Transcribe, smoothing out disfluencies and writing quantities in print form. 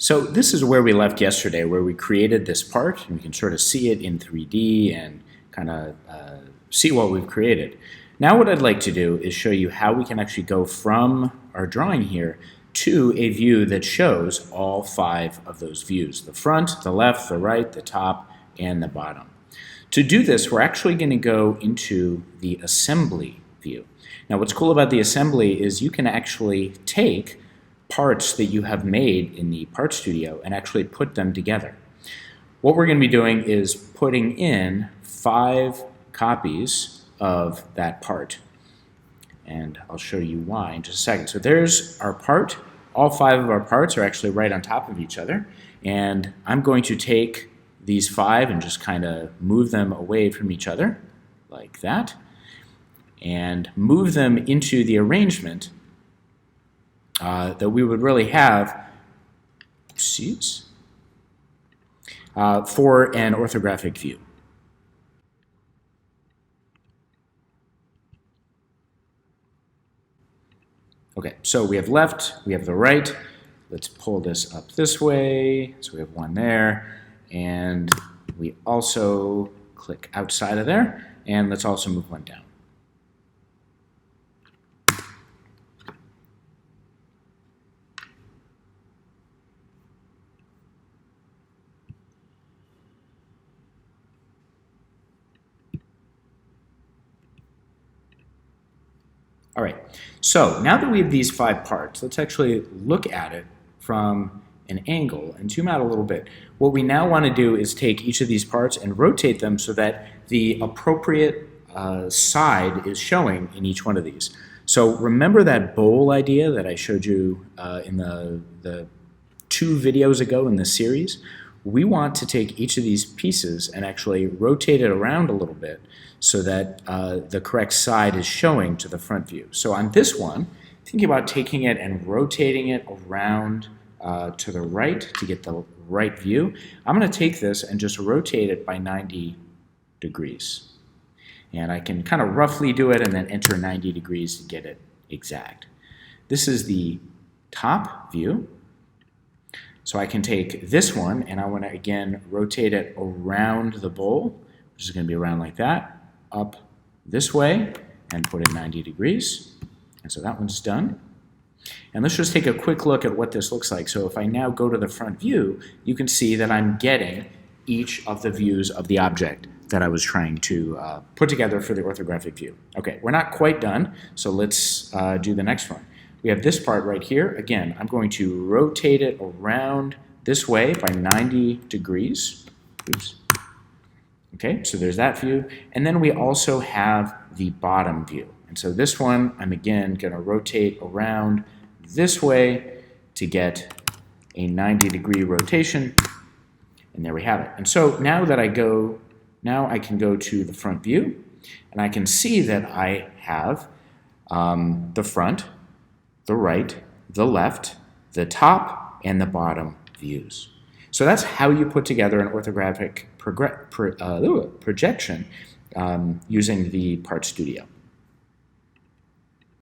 So this is where we left yesterday, where we created this part, and we can sort of see it in 3D and kind of see what we've created. Now what I'd like to do is show you how we can actually go from our drawing here to a view that shows all 5 of those views: the front, the left, the right, the top, and the bottom. To do this, we're actually going to go into the assembly view. Now what's cool about the assembly is you can actually take parts that you have made in the Part Studio and actually put them together. What we're going to be doing is putting in 5 copies of that part, and I'll show you why in just a second. So there's our part. All 5 of our parts are actually right on top of each other, and I'm going to take these 5 and just kind of move them away from each other like that, and move them into the arrangement that we would really have for an orthographic view. Okay, so we have left, we have the right. Let's pull this up this way. So we have one there, and we also click outside of there, and let's also move one down. All right, so now that we have these 5 parts, let's actually look at it from an angle and zoom out a little bit. What we now want to do is take each of these parts and rotate them so that the appropriate side is showing in each one of these. So remember that bowl idea that I showed you in the 2 videos ago in this series? We want to take each of these pieces and actually rotate it around a little bit so that the correct side is showing to the front view. So on this one, thinking about taking it and rotating it around to the right to get the right view, I'm going to take this and just rotate it by 90 degrees. And I can kind of roughly do it and then enter 90 degrees to get it exact. This is the top view. So I can take this one and I want to again rotate it around the bowl, which is going to be around like that, up this way, and put in 90 degrees. And so that one's done. And let's just take a quick look at what this looks like. So if I now go to the front view, you can see that I'm getting each of the views of the object that I was trying to put together for the orthographic view. Okay, we're not quite done, so let's do the next one. We have this part right here. Again, I'm going to rotate it around this way by 90 degrees. Oops. Okay, so there's that view. And then we also have the bottom view. And so this one, I'm again going to rotate around this way to get a 90-degree rotation. And there we have it. And so now that I can go to the front view, and I can see that I have the front, the right, the left, the top, and the bottom views. So that's how you put together an orthographic projection using the Part Studio.